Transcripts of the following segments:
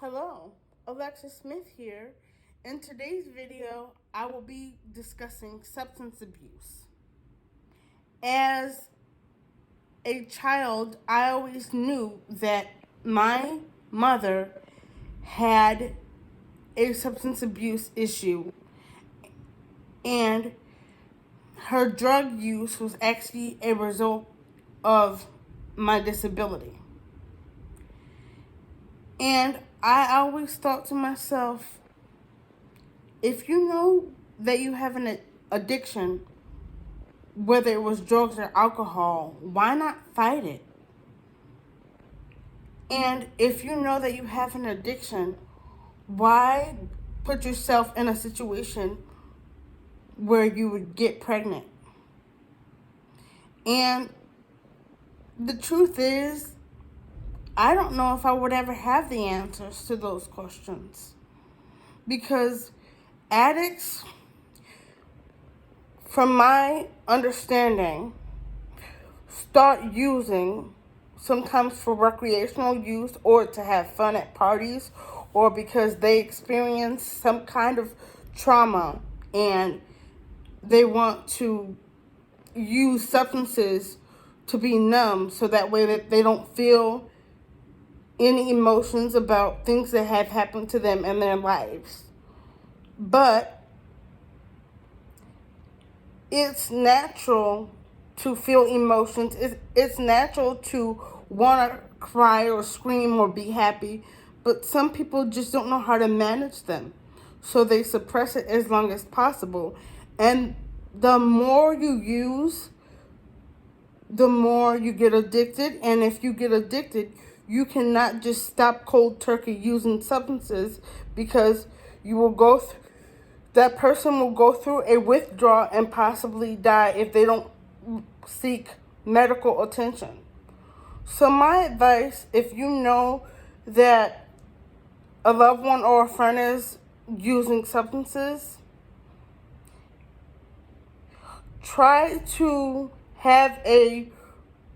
Hello, Alexis Smith here. In today's video, I will be discussing substance abuse. As a child, I always knew that my mother had a substance abuse issue, and her drug use was actually a result of my disability. And I always thought to myself, if you know that you have an addiction, whether it was drugs or alcohol, why not fight it? And if you know that you have an addiction, why put yourself in a situation where you would get pregnant? And the truth is, I don't know if I would ever have the answers to those questions. Because addicts, from my understanding, start using sometimes for recreational use or to have fun at parties or because they experience some kind of trauma and they want to use substances to be numb so that way that they don't feel any emotions about things that have happened to them in their lives. But it's natural to feel emotions. It's natural to want to cry or scream or be happy, but some people just don't know how to manage them. So they suppress it as long as possible. And the more you use, the more you get addicted. And if you get addicted, you cannot just stop cold turkey using substances because you will go that person will go through a withdrawal and possibly die if they don't seek medical attention. So my advice, if you know that a loved one or a friend is using substances, try to have a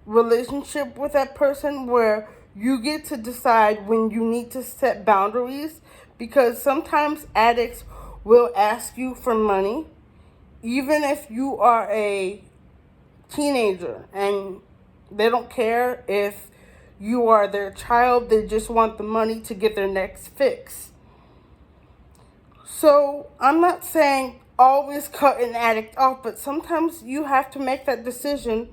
relationship with that person where you get to decide when you need to set boundaries, because sometimes addicts will ask you for money even if you are a teenager and they don't care if you are their child. They just want the money to get their next fix. So I'm not saying always cut an addict off, but sometimes you have to make that decision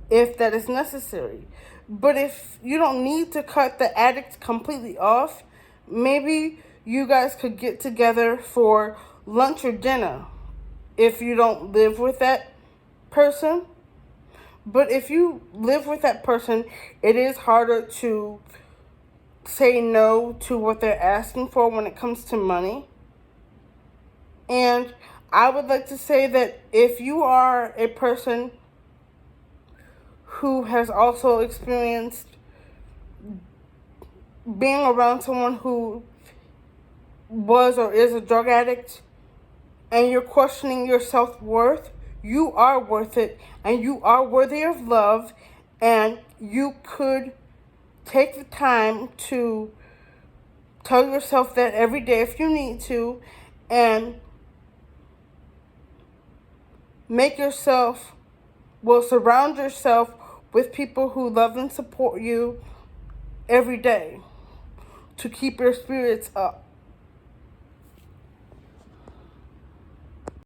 if that is necessary. But if you don't need to cut the addict completely off, maybe you guys could get together for lunch or dinner if you don't live with that person. But if you live with that person, it is harder to say no to what they're asking for when it comes to money. And I would like to say that if you are a person who has also experienced being around someone who was or is a drug addict and you're questioning your self-worth, you are worth it and you are worthy of love, and you could take the time to tell yourself that every day if you need to, and surround yourself with people who love and support you every day to keep your spirits up.